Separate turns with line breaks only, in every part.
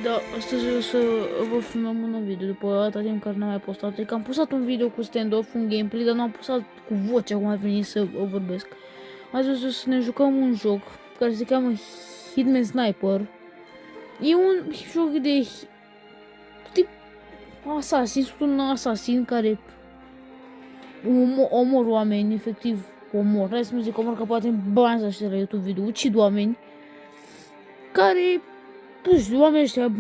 Da, astăzi o să vă filmăm un nou video după atâta timp care n-am mai postat. Adică am postat un video cu stand-off, un gameplay, dar n-am postat cu vocea cum ar veni să vorbesc. Azi o să ne jucăm un joc care se cheamă Hitman Sniper. E un joc de tip asasin, sunt un asasin care omor oameni, efectiv omor. Hai să nu zic omor că poate bani să aștept la YouTube video, ucid oameni care nu știu, oamenii ăștia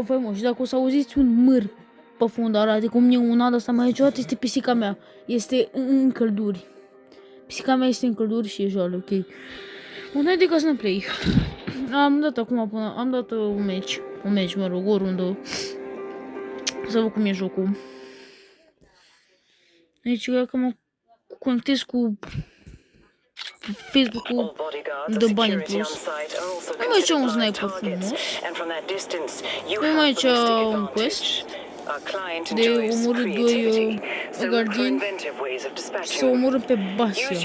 faimoși, dacă o să auziți un mâr pe fundal, adică cum e un ad asta mai niciodată, este pisica mea. Este în călduri. Pisica mea este în călduri și e joală, ok. Bun, hai de ca să ne play. Am dat acum până, am dat un match, mă rog, o rundă. Să văd cum e jocul. Deci, dacă mă conectez cu Facebook-ul dă bani în plus. Am aici un sniper frumos. Am aici un quest de omorât doi gardieni să omorâm pe Basia.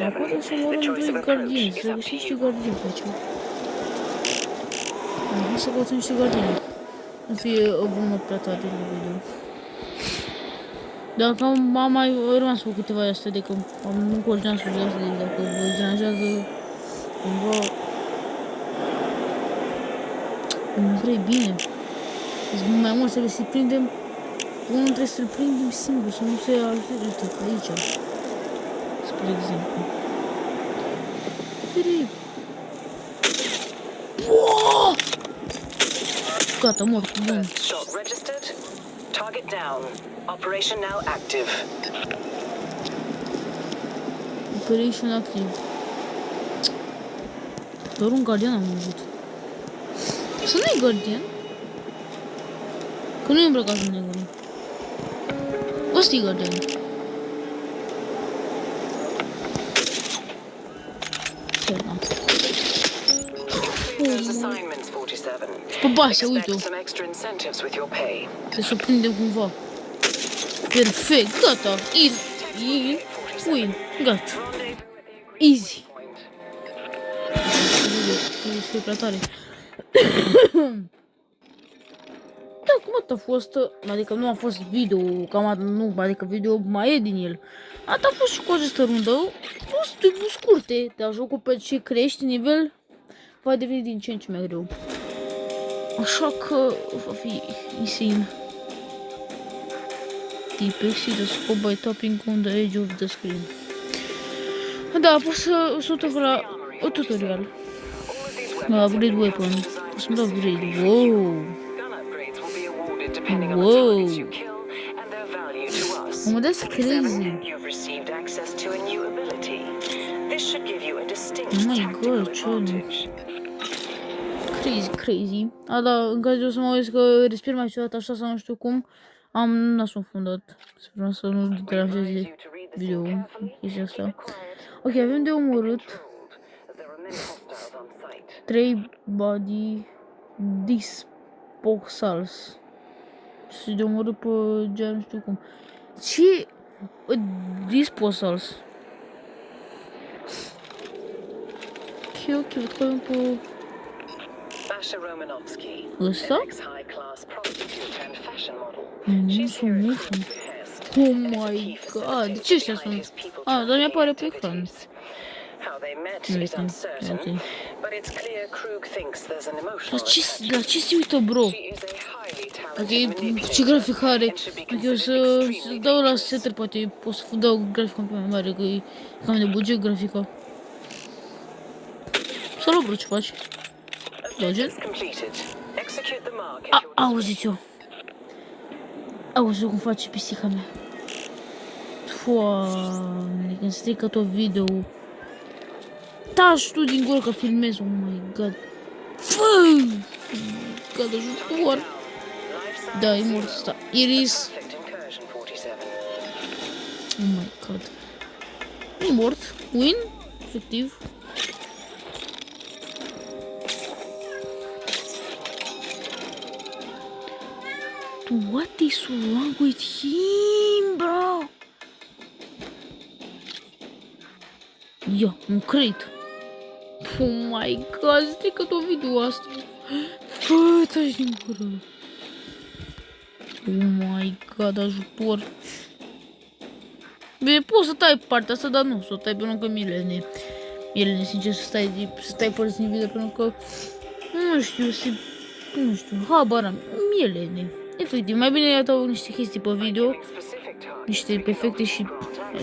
Acum să omorâm doi gardieni, să găsim niște gardieni pe aici. Hai să găsim niște gardieni. Nu fie bună prea tare de video. Dacă am mai rămas cu câteva de astea de că nu coordineam sus de astea, deci dacă vă deranjează cumva nu vrei bine. Deci mai mult să le prindem, unul trebuie să-l prindem singur, să nu se ajute, uite, aici, spre exemplu. Vrei. Gata, mort, bun.
Target down. Operation now active.
Operation active. Doar un gardian am văzut. Să nu-i gardian? Că nu e îmbrăcat în negru. Ăsta-i gardian. Pe Basia, uite-o. Te surprinde cumva. Perfect, gata. Win, gata. Easy. E prea tare. Da, cum a fost, adică nu a fost video, cam nu, adică video mai e din el. Asta a fost și cu această rundă. A fost scurte, dar jocul pe ce crești nivel va deveni din ce în ce mai greu. Așa că va fi insane. Tipexy the scope by tapping on the edge of the screen. Da, pot să sunt la o tutorial. Upgrade weapon. Pot să-mi dau upgrade. Wow. Wow. Oh, that's crazy. Oh my god, ce crazy. A, da, în caz de o să mă auzi că respir mai ciudat așa sau nu știu cum, am nasul înfundat. Sper să nu deranjeze video chestia asta. Ok, avem de omorât 3 body disposals. Și de omorât pe gen, nu știu cum. Ce? Disposals. Ok, văd că avem pe ăsta? Nu sunt mulți. Oh my god, ce ăștia sunt? Ah, dar mi-apare pe ecran. La ce se uită, bro? Ok, ce grafic are? Ok, o să dau la setter, poate pot să dau graficul pe mai mare, că e cam de buget grafica. Salut, bro, ce faci? Dogen? Auziți-o! Auzi cum face pisica mea. Doamne, când strică tot video. Taci tu din gură că filmezi, oh my god. Fă! God, ajutor! Da, e mort ăsta. Iris. Oh my god. E mort. Win? Efectiv. What is wrong with him, bro? Ia, un crit. Oh my god, strică tot video asta. Fă, taci din gură. Oh my god, ajutor. Bine, poți să tai partea asta, dar nu, să o tai pentru că Milene. Milene, sincer, să tai părți din video pentru că nu știu, nu știu, habar am, Milene. Efectiv, mai bine iau niște chestii pe video, niște efecte și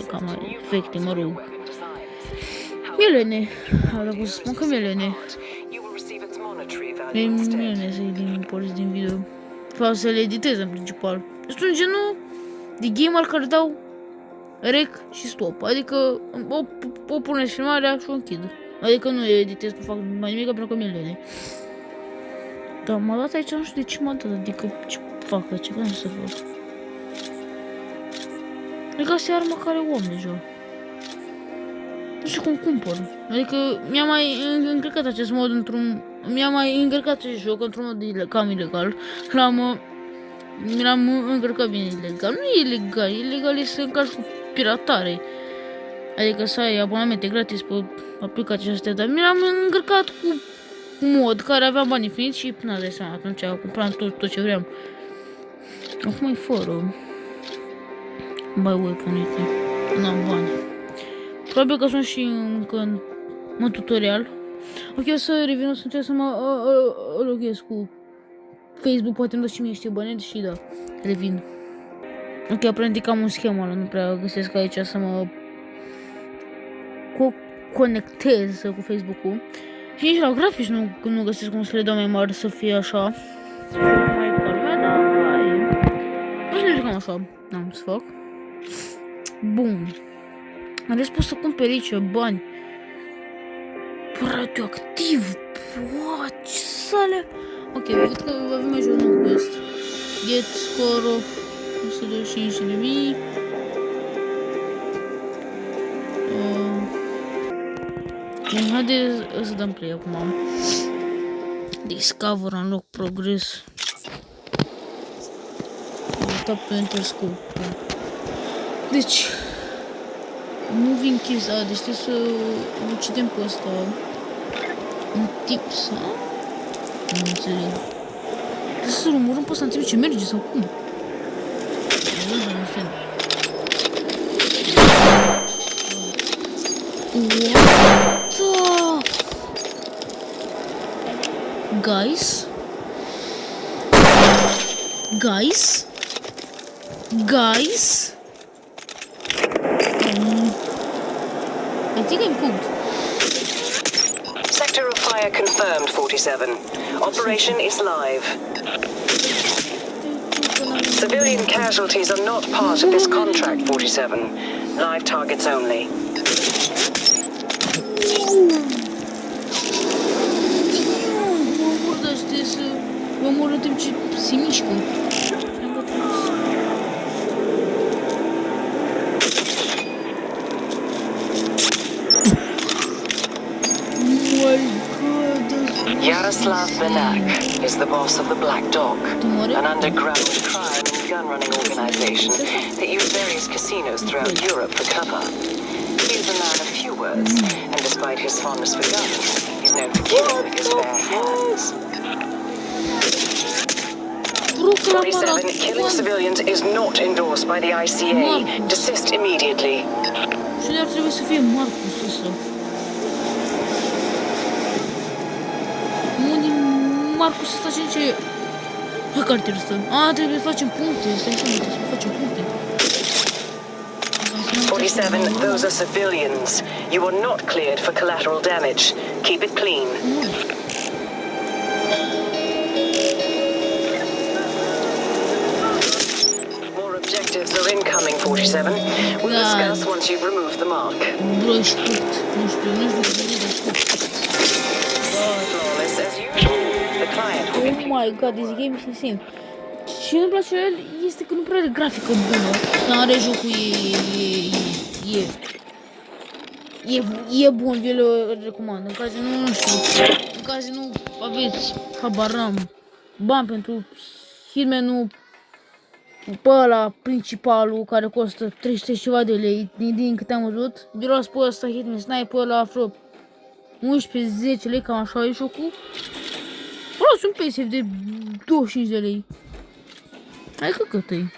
cam mai efecte, mă rog. Milene, dacă pot să spun că Milene. Milene să elimine părți din video. Sau să le editez în principal. Sunt genul de gamer care dau rec și stop. Adică o puneți filmarea și o închid. Adică nu editez, nu fac mai nimic pentru că Milene. Dar m-a dat aici, nu știu de ce m-a dat, adică ce fac, ce vreau să fac. Adică asta e arma care o am deja. Nu știu cum cumpăr. Adică mi-a mai încărcat acest mod într-un... Mi-a mai încărcat acest joc într-un mod cam ilegal. L-am încărcat bine ilegal. Nu e ilegal, ilegal e să încarci cu piratare. Adică să ai abonamente gratis pe aplicații astea, dar mi-am încărcat cu mod care avea bani infiniți și n-ați dai seama, atunci cumpăram tot ce vreau. Acum e fără. Bai weapon, uite. N-am bani. Probabil că sunt și încă în tutorial. Ok, o să revin, o să încerc să mă loghez cu Facebook, poate îmi dă și mie niște bani și da, revin. Ok, aprende că am un schemă ăla, nu prea găsesc aici să mă conectez cu Facebook-ul. Și nici la grafici nu găsesc cum să le dau mai mari să fie așa. Mai calme, dar nu știu cam așa, n-am să fac. Bun. În rest pot să cumperi aici bani. Radioactiv. What? Ce sale? Ok, văd că avem mai jos un quest. Get score of 125.000. Haideți să dăm play acum. Discover, unlock, progress. Tap pe enter scope. Deci moving keys, deci trebuie să ucidem pe ăsta. Un tip sau? Nu înțeleg. Trebuie să-l omorâm pe ăsta în timp ce merge sau cum? Guys? I think I'm cooked.
Sector of fire confirmed, 47. Operation is live. Civilian casualties are not part of this contract, 47. Live targets only.
Mă omor în timp ce se mișcă.
Yaroslav Benak is the boss of the Black Dog, an underground crime and gun-running organization that use various casinos throughout Europe for cover. He's a man of few words, and despite his fondness for guns, he's known for killing with his bare hands. 47, killing civilians is not endorsed by the ICA. Desist immediately.
Și ar trebui să fie Marcus ăsta. Unde Marcus ăsta ce... Hai cartierul ăsta. Trebuie să facem puncte. Stai să trebuie să facem puncte.
47, those are civilians. You are not cleared for collateral damage. Keep it clean. Objectives are incoming, 47. We'll discuss once you've removed the mark.
Flawless
as usual. The client will be...
Oh my god, this game is insane. Ce îmi place la el este că nu prea are grafică bună. Dar are jocul e bun, eu le recomand. În caz nu știu, în caz nu aveți habar n-am bani pentru Hitman-ul pe ăla principalul care costă 300 ceva de lei din câte am văzut. De luați pe ăsta Hitman Sniper ăla vreo 11-10 lei, cam așa e jocul. Las un PSF de 25 de lei. Hai că cât-i?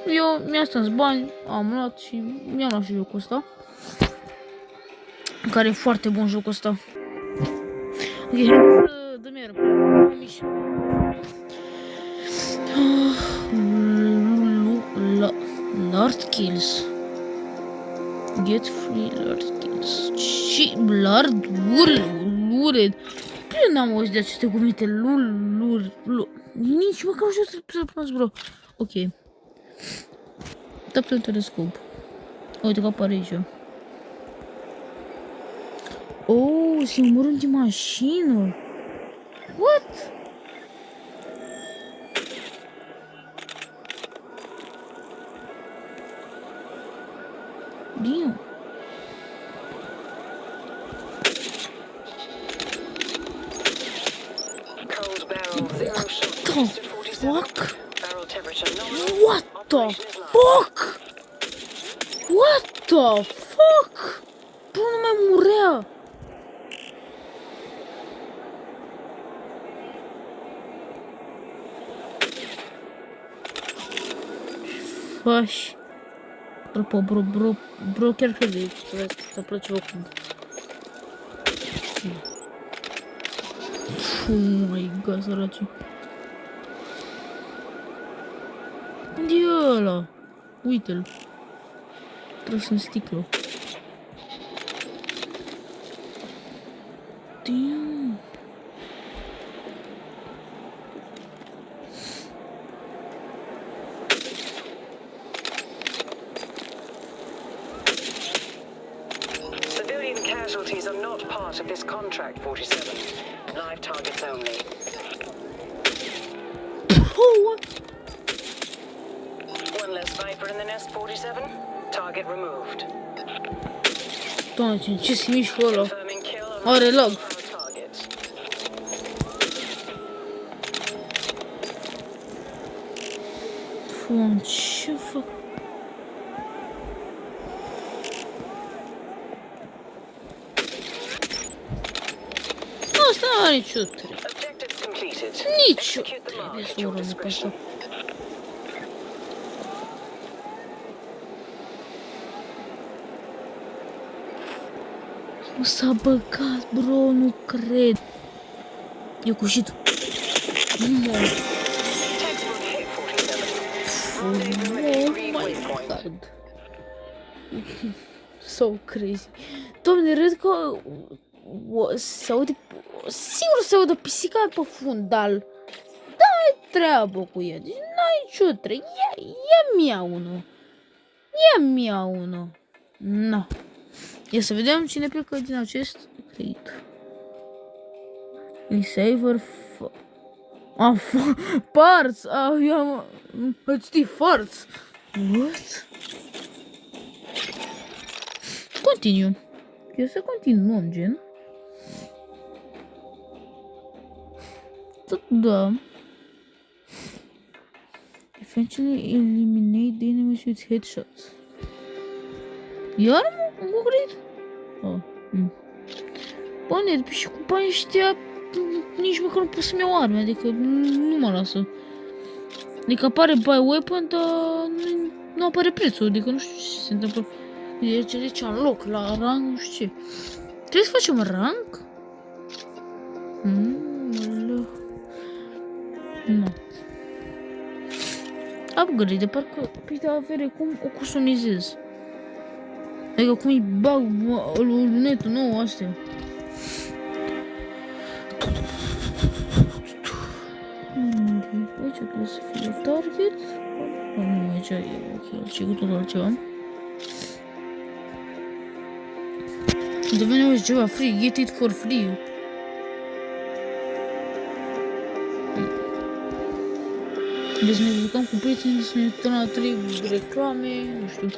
Eu mi-am strâns bani, am luat și mi-am luat și jocul ăsta. Care e foarte bun jocul ăsta. Ok, hai să dăm iară Lord Kills. Get free Lord Kills. Și Lord Lured. Eu n-am auzit de aceste cuvinte. Nici măcar nu știu să-l pronunț, bro. Ok. Tap pe telescop. Uite că apare aici. Oh, se omorâm de mașină. What? Damn. Fuck? What the fuck? What the fuck? Bro, nu mai murea. Faci. Bro, chiar cred că să place oricum. Oh my god, săraci. Unde e ăla? Uite-l. Tras în sticlă. Damn.
Civilian casualties are not part of this contract, 47. Live targets only.
Oh, what?
One less Viper in the nest, 47. Target removed.
Doamne, ce se mișcă ăla? Are lag. Doamne, ce fac? Asta nu are nicio treabă. Nicio trebuie să urmă pe asta. Nu s-a băgat, bro, nu cred. E cușit. Oh my god. So crazy. Doamne, râd că se aude, sigur se aude pisica pe fundal. N-ai treabă cu ea, deci n-ai nicio treabă. Ia miau-nu. Ia miau-nu. Na. Ia să vedem cine plecă din acest credit. Receiver parts. Îți știi farts. What? Continue. Eu să continuăm, gen. Da. Eventually eliminate the enemies with headshots. Iar mă cred? Oh. Bine, și cu banii ăștia nici măcar nu pot să-mi iau arme, adică nu mă lasă. Adică apare buy weapon, dar nu apare prețul, adică nu știu ce se întâmplă. Deci loc, la rang, nu știu ce. Trebuie să facem rang? Nu. Upgrade, parcă, păi de avere, cum o customizez? Adică cum îi bag lunetul nou astea. Aici trebuie să fie target. Nu, aici e ok, ce cu totul altceva. Devine ceva free, get it for free. Deci ne jucăm cu prietenii, să ne uităm la 3 reclame, nu știu.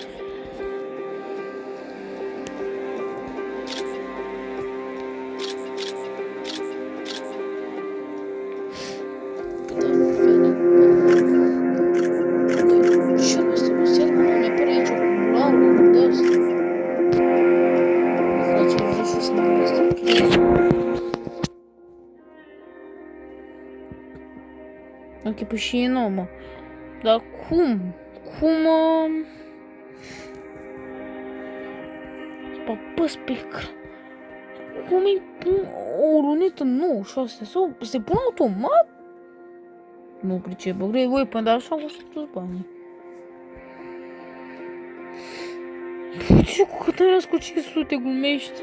Ok, păi și e nouă, mă. Dar cum? Cum... Apăs pe ecran. Cum îi pun o lunetă nouă și astea? Sau se pun automat? Nu pricep, grei weapon, dar așa am găsit toți banii. Ce cu cât ai cu 500 glumești?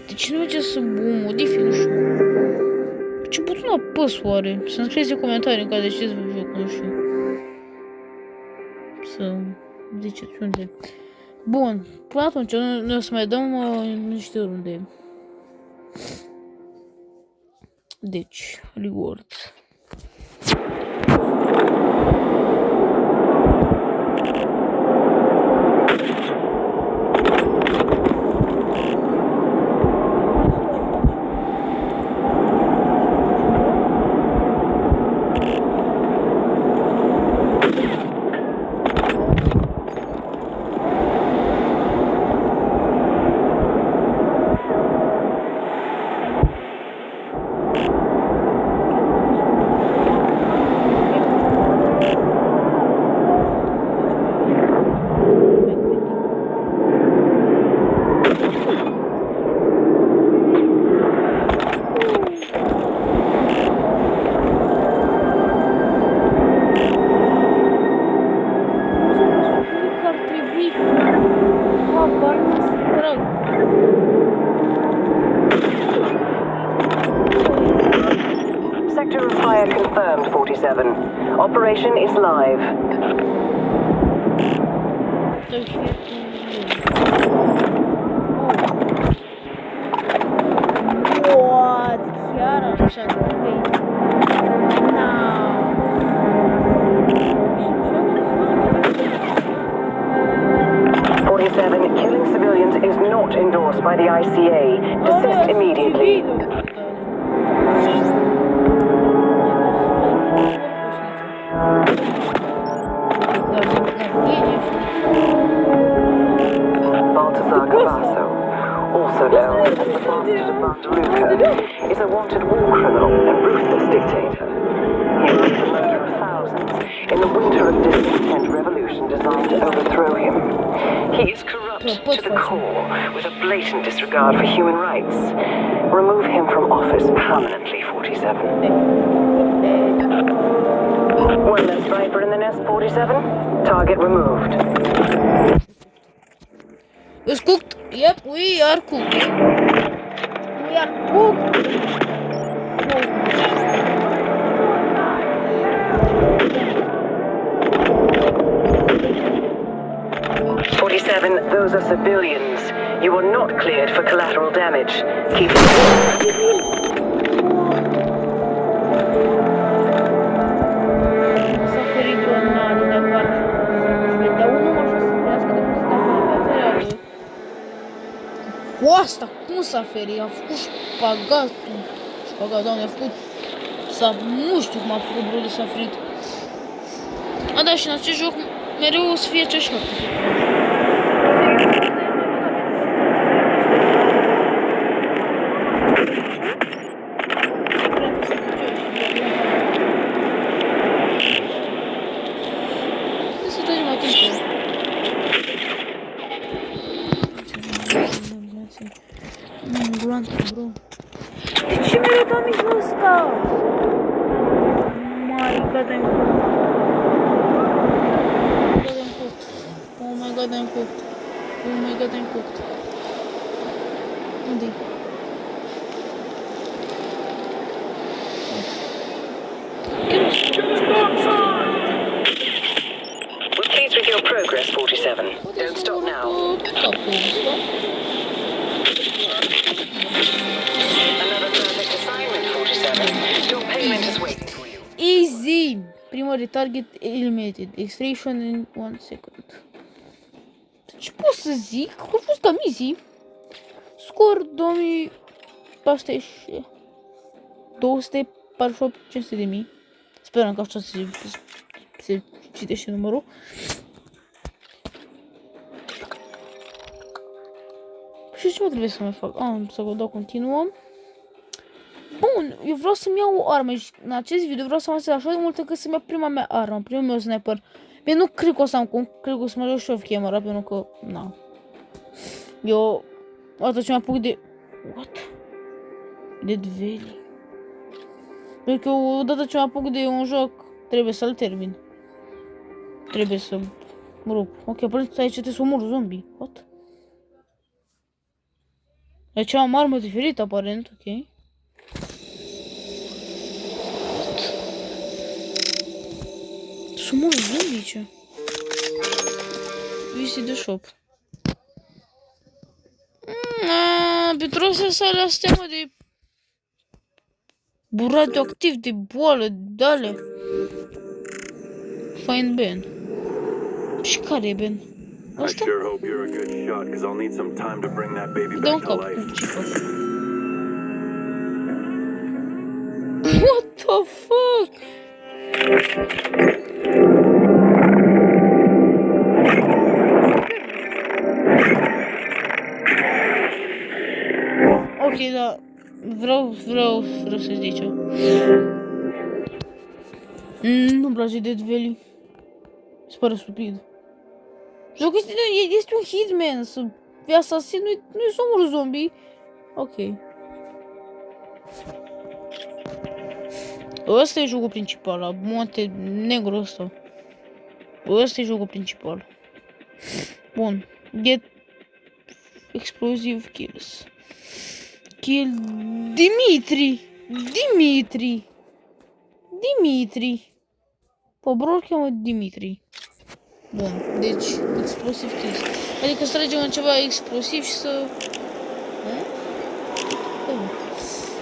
De ce nu merge să modific, nu știu. Ce buton apăs oare? Să-mi scrieți în comentarii în care de ce vă joc, nu știu. Să ziceți unde. Bun, până atunci noi o să mai dăm niște runde. Deci, rewards.
Sector of fire confirmed, 47. Operation is live.
What? Chiar așa de crazy.
Killing civilians is not endorsed by the ICA. Desist immediately. Baltasar Cavasso, also known as the Bastard of Mandaluca, is a wanted war criminal and ruthless dictator. He rose the murder of thousands in the winter of discontent revolution designed to overthrow him. He is corrupt to the core with a blatant disregard for human rights. Remove him from office permanently, 47. One less sniper in the nest, 47. Target removed.
It's cooked. Yep, we are cooked. We are cooked.
47, those are civilians. You are not cleared for collateral damage. Keep it.
Cu asta, cum s-a ferit? A făcut șpagat, doamne, a făcut... Nu știu cum a făcut bro de s-a ferit. A, da, și în acest joc mereu o să fie aceeași hartă. Să trăim mai timp. Ambulante, bro. De ce mereu dau mizul ăsta? My god, I'm cooked. Oh my god, I'm cooked. Oh my god, I'm cooked. Unde-i?
We're pleased with your progress, 47. Don't stop now. Another perfect assignment, 47. Your payment is waiting for you.
Easy! Primary target eliminated. Extraction in 1 second. Ce pot să zic? A fost cam easy. Scor 2400. 248 500 de mii. Sperăm că așa se citește numărul. Și ce mai trebuie să mai fac? Să dau continuăm. Bun, eu vreau să-mi iau o armă și în acest video vreau să mă astea așa de mult încât să-mi iau prima mea armă, primul meu sniper. Bine, nu cred că o să am cum, cred că o să mă joc și off camera, pentru că, na. Eu, odată ce mă apuc de... What? Dead Valley. Pentru că eu, odată ce mă apuc de un joc, trebuie să-l termin. Trebuie să... Mă rog, ok, apărut aici trebuie să omor zombie. What? Aici am armă diferită, aparent, ok. Să omor zombie aici. Visit the shop. Pentru astea mă de... radioactiv, de boală, de-ale. Find Ben. Și care e Ben? Asta? Dă un cap. Ce fac? What the fuck? Ok, da. Vreau să zic eu. Nu-mi place Dead Valley. Se pare stupid. Jocul este un hitman, să fii asasin, nu-i să omor zombie. Ok. Ăsta e jocul principal, la Monte Negru ăsta. Ăsta e jocul principal. Bun. Get explosive kills. Kill Dimitri. Pe bro îl cheamă Dimitri. Bun, deci explosive kills. Adică să tragem în ceva explosiv și să...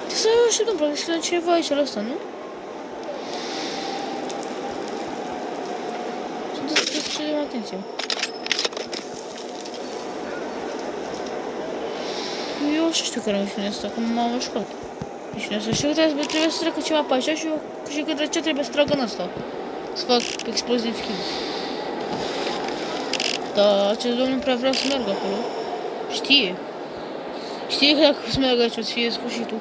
Să așteptăm, practic, să ceva aici la asta, nu? Să dăm atenție. Eu așa știu care e misiunea asta, că m-am jucat. Misiunea asta. Știu că trebuie să treacă ceva pe așa și eu știu că ce trebuie să trag în asta. Să fac explosive kills. Dar acest domn nu prea vrea să meargă acolo. Știe că dacă o să meargă aici o să fie sfârșitul.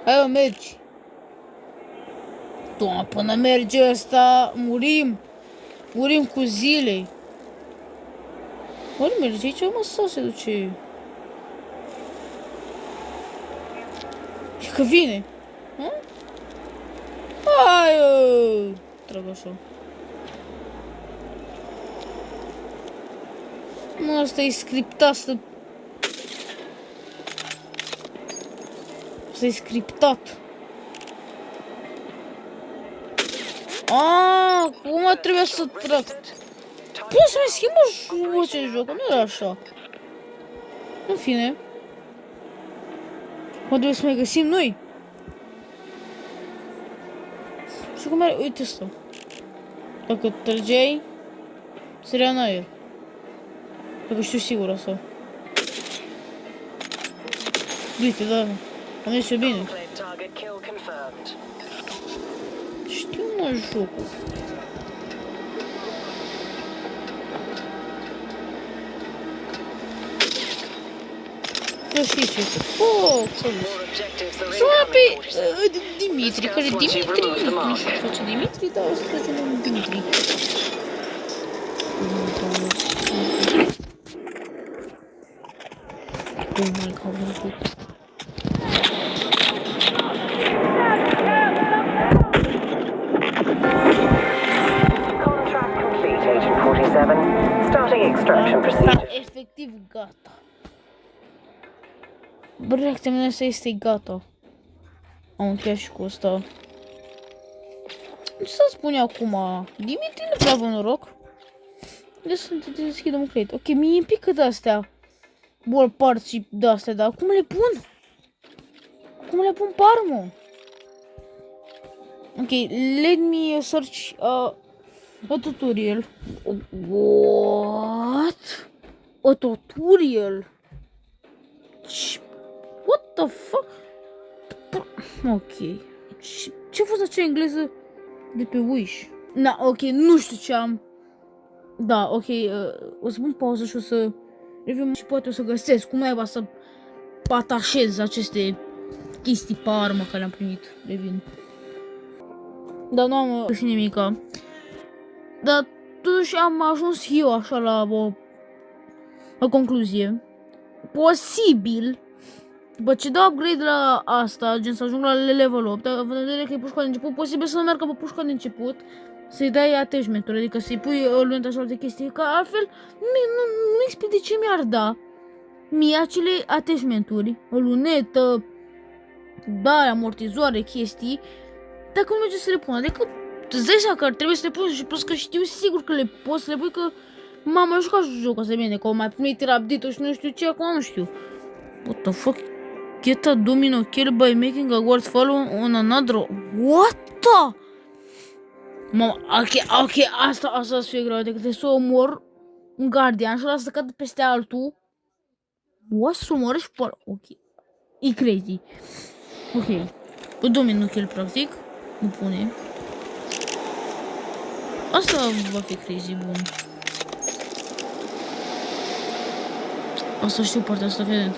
Hai mă, mergi. Doamne, până merge ăsta, murim. Murim cu zile. Ori merge aici, mă, sau se duce? E că vine. Hai, trag așa. Mă, asta e scriptat, Asta e scriptat. Cum trebuie să trag? Poți să mai schimbă vocea joc, nu era așa. În fine. Mă trebuie să mai găsim noi. Și cum are, uite asta. Dacă trăgeai, sărea în aer. Dacă știu sigur asta. Uite, da. Am zis eu bine. Știu, mă, jocul. Știi ce? Să mă pe Dimitri, care Dimitri? Nu știu ce face Dimitri, dar o să facem un Dimitri. Oh my god,
Contract complete, Agent 47. Starting extraction procedure.
Efectiv gata. Bă, reacția mea asta este gata. Am încheiat și cu asta. Ce să spun eu acum? Dimitri nu prea avea noroc. Deci să deschidem un credit. Ok, mie îmi pică de-astea. Ball parts și de-astea, dar cum le pun? Cum le pun pe armă? Ok, let me search a tutorial. What? A tutorial? What the fuck? Ok. Ce a fost acea engleză de pe Wish? Na, ok, nu știu ce am. Da, ok, o să pun pauză și o să review și poate o să găsesc cum naiba să atașez aceste chestii pe armă care le-am primit, revin. Dar nu am găsit nimica. Dar totuși am ajuns eu așa la o concluzie. Posibil, după ce dau upgrade la asta, gen să ajung la level 8, având în vedere că e pușca de început, posibil să meargă pe pușca de început, să-i dai attachment-uri, adică să-i pui o lună așa de chestii, că altfel nu explic de ce mi-ar da mie acele attachment-uri, o lunetă, da, amortizoare, chestii, dacă nu merge să le pun, adică îți dai seama că ar trebui să le pun și plus că știu sigur că le poți să le pui, că m-am mai jucat jocul ăsta bine, că au mai primit update-ul și nu știu ce, acum nu știu. What the fuck? Get a domino kill by making a guard follow on another. What the? Mama, ok, asta să fie greu, decât să omor un guardian și ăla să cadă peste altul. What? Să omoră și pe ăla. Ok. E crazy. Ok. O domino kill, practic. Nu pune. Asta va fi crazy, bun. Asta știu partea asta, evident.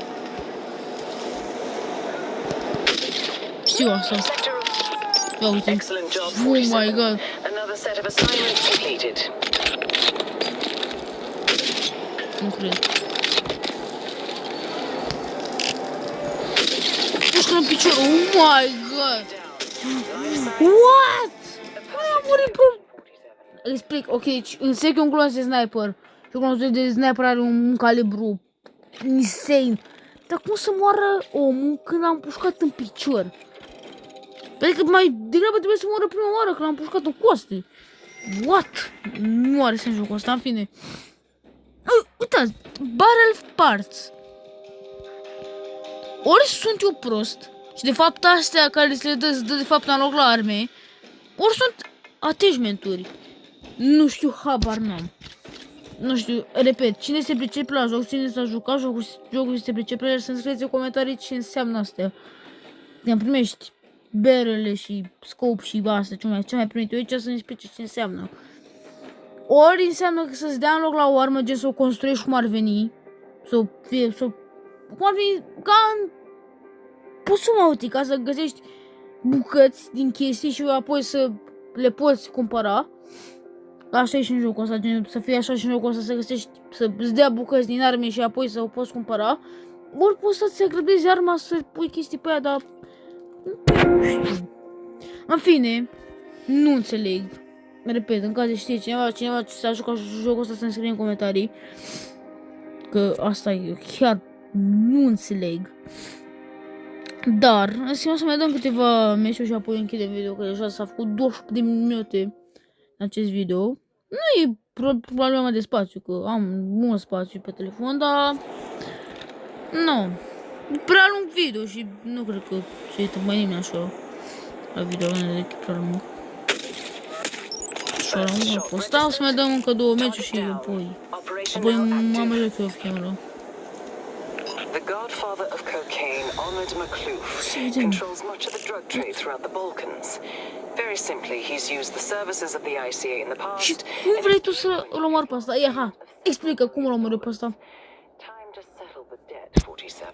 Știu asta. Ia uite. Oh my god. Nu cred. Pușcă în picior. Oh my god. What? Am murit pe... Explic, ok, deci înțeleg că un clon de sniper. Și un clon de sniper are un calibru insane. Dar cum să moară omul când l-am pușcat în picior? Adică mai degrabă trebuie să moară prima oară când l-am pușcat în coaste. What? Nu are sens jocul ăsta, în fine. Uitați, barrel parts. Ori sunt eu prost și de fapt astea care se le dă de fapt în loc la arme, ori sunt attachment-uri. Nu știu, habar n-am. Nu știu, repet, cine se pricepe la joc, cine s-a jucat jocul și se pricepe la el, să-mi scrieți în comentarii ce înseamnă astea. Când primești berele și scope și astea, ce mai primit eu aici, să-mi explice ce înseamnă. Ori înseamnă că să-ți dea în loc la o armă, gen să o construiești cum ar veni, cum ar veni, ca în Pusumautica, să găsești bucăți din chestii și apoi să le poți cumpăra. Așa e și în jocul ăsta, gen, să fie așa și în jocul ăsta, să găsești, să-ți dea bucăți din arme și apoi să o poți cumpăra. Ori poți să-ți agrăbezi arma, să pui chestii pe ea, dar... În fine, nu înțeleg. Repet, în caz de știe cineva ce s-a jucat jocul ăsta, să-mi scrie în comentarii. Că asta e, chiar nu înțeleg. Dar, în schimb, să mai dăm câteva meciuri și apoi închidem video, că deja s-a făcut 28 de minute în acest video. Nu e problema de spațiu, că am mult spațiu pe telefon, dar... Nu. Prea lung video și nu cred că se uită mai nimeni așa la video, nu e prea lung. Așa, la un posta, o să mai dăm încă 2 meciuri și apoi m-am ajutat eu camera.
The godfather of cocaine, Ahmed Makhlouf, controls much of the drug trade throughout the Balkans. Very simply, he's used the services of the ICA in the past.
Și cum vrei tu să îl omori pe asta? Ia, ha, explică cum îl omori pe asta.
Time to settle the debt, 47.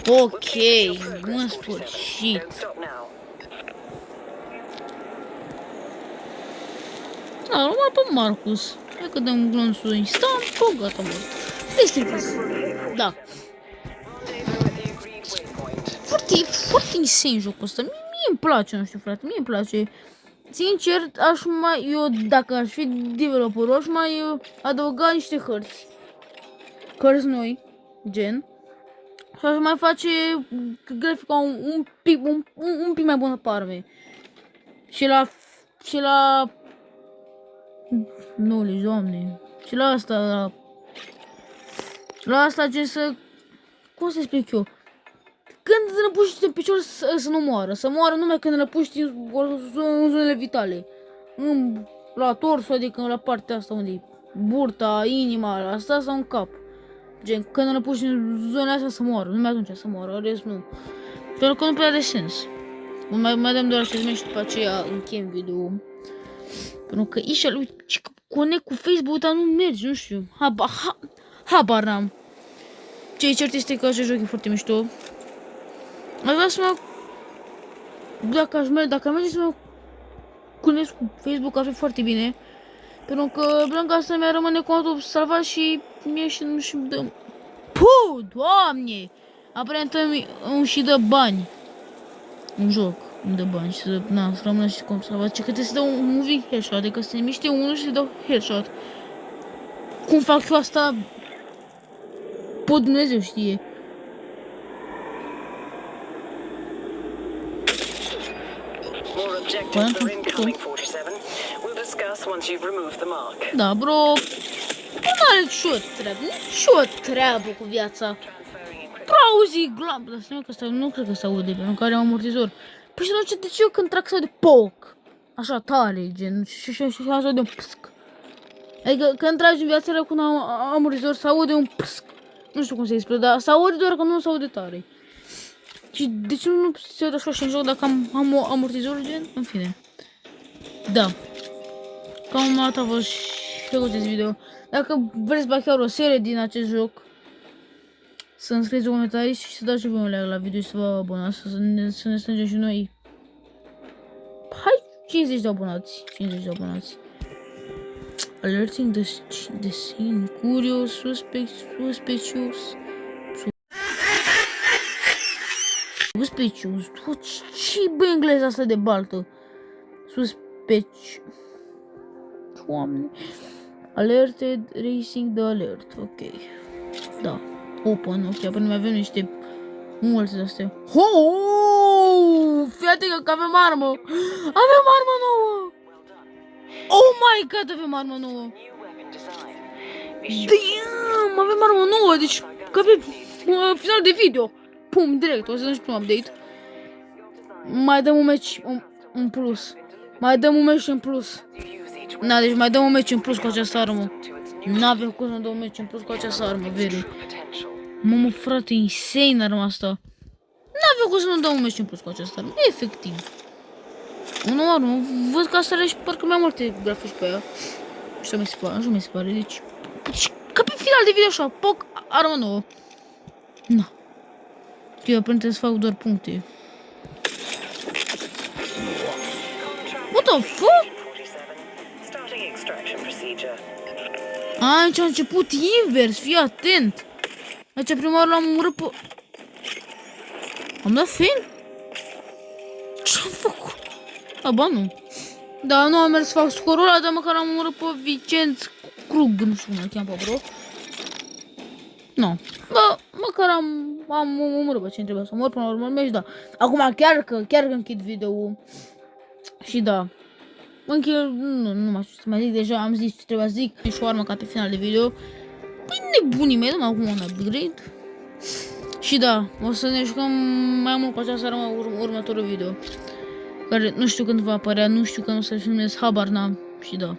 Ok, în sfârșit. Da, numai pe Marcus. Hai că dăm glonțul instant, gata, mort. Este da. Foarte insane jocul ăsta. Mie îmi place, nu știu, frate, mie îmi place. Sincer, eu, dacă aș fi developerul, aș mai adăuga niște hărți. Hărți noi, gen. Și aș mai face grafica un pic mai bună pe arme. Și la... Nu, doamne. Și la asta... La asta gen să... Cum să explic eu? Când îl puști în picior să nu moară. Să moară numai când îl puști în zonele vitale. La tors, adică la partea asta unde e burta, inima, la asta sau în cap. Gen, când îl pus în zona asta să moară, numai atunci să moară, rest nu. Pentru că nu prea are sens. Mai dăm doar acest mesaj și după aceea încheiem video. Pentru că Isha lui conect cu Facebook, dar nu merge, nu știu. Habar n-am. Ce e cert este că acest joc e foarte mișto. Aș vrea să mă... Dacă merge să mă conect cu Facebook, ar fi foarte bine. Pentru că blanca asta mi-a rămâne contul salvat și mie și nu și dă... Puh, Doamne! Aparent îmi și dă bani. Un joc îmi dă bani și să rămână și contul salvat. Ce că trebuie să dau un movie headshot, adică să se miște unul și să dau headshot. Cum fac eu asta? Pot Dumnezeu știe.
More objectives are incoming, 47. We'll discuss once you've removed the mark.
Da, bro. Nu are nicio treabă cu viața. Auzi, glamp, dar stai că asta nu cred că se aude, pentru că are un amortizor. Păi și nu de ce eu când trag să aude poc? Așa tare, gen, și așa aude un psc. Adică când tragi în viața cu un amortizor se aude un psc. Nu știu cum se explică, dar se aude doar că nu se aude tare. Și de ce nu se aude așa și în joc dacă am amortizor, gen? În fine. Da. Cam atât a fost și cu acest video. Dacă vreți chiar o serie din acest joc, să-mi scrieți în comentarii și să dați și voi un like la video și să vă abonați, să ne strângem și noi. Hai, 50 de abonați. 50 de abonați. Alerting the scene. Curious, suspicious. Ce bă engleza asta de baltă? Doamne. Alerted, racing the alert. Ok. Da. Open, ok, apoi mai avem niște mulți de astea. Fii atent că avem armă. Avem armă nouă. Oh my god, avem armă nouă. Damn, avem armă nouă, deci ca pe final de video. Pum, direct, o să dăm și un update. Mai dăm un match în plus. Na, deci mai dăm un match în plus cu această armă. N-avem cum să dăm un match în plus cu această armă, veri. Mamă, frate, insane arma asta. N-avem cum să nu dăm un match în plus cu această armă, efectiv. Nu armă, văd că asta are și parcă mai multe grafici pe ea. Și așa mi se pare, deci ca pe final de video așa, poc, armă nouă. Na. Eu trebuie să fac doar puncte. What the fuck? Aici a început invers, fii atent. Aici prima oară l-am omorât pe... Am dat fail? Ce-am făcut? Aba nu. Da, nu am mers să fac scorul ăla, dar măcar am omorât pe Vicenț Krug, nu știu cum îl cheamă pe bro. Nu. Da, măcar am omorât pe ce trebuie să omor până la urmă meci, da. Acum chiar că închid video-ul. Și da. Închid, nu mai știu să mai zic, deja am zis ce trebuia să zic. Și o armă ca pe final de video. Păi nebunii mei, dăm acum un upgrade. Și da, o să ne jucăm mai mult cu această armă următorul video. Care nu știu când va apărea, nu știu când o să filmez, habar n-am. Și da.